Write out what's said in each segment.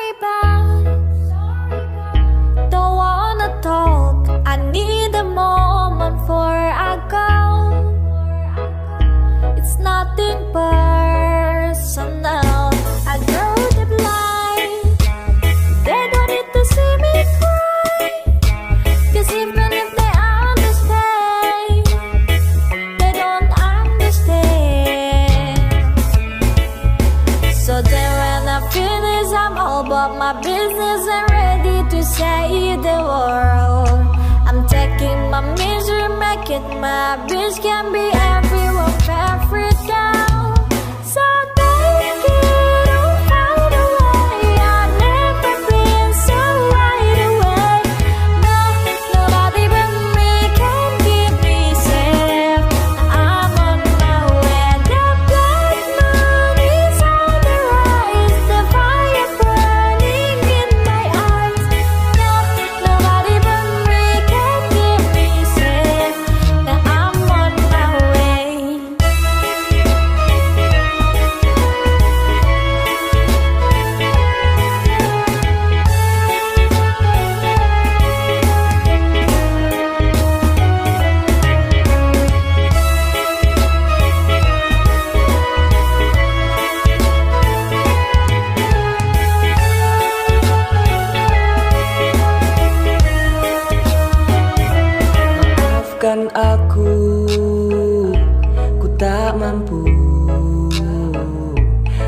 sorry but don't wanna talk. I need a moment before I go. It's nothing personal. I draw the blind. They don't need to see me cry. 'Cause even if they understand, they don't understand. So then when I finish, I'm all about my business and ready to save the world. I'm taking my measure, make it my bitch, can be everywhere, Africa. So take it, don't fight away. I've never been so wide awake. No, nobody but me can keep me safe. I'm on my way. The black moon is on the rise, the fire burning in my eyes. No, nobody but me can keep me safe. Now I'm on my way. Maafkan aku, ku tak mampu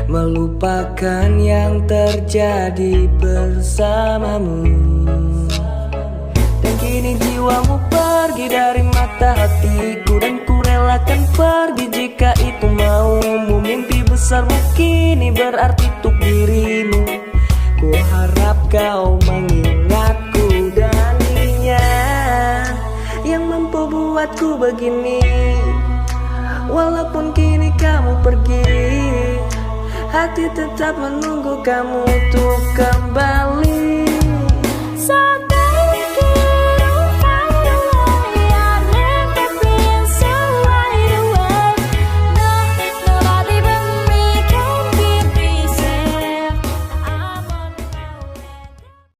melupakan yang terjadi bersamamu. Dan kini jiwamu pergi dari mata hatiku, dan ku relakan pergi jika itu maumu. Mimpi besarmu kini berarti untuk dirimu. Ku harap kau mengingatku dan dia yang mampu buatku begini. Walaupun kini kamu pergi, hati tetap menunggu kamu untuk kembali.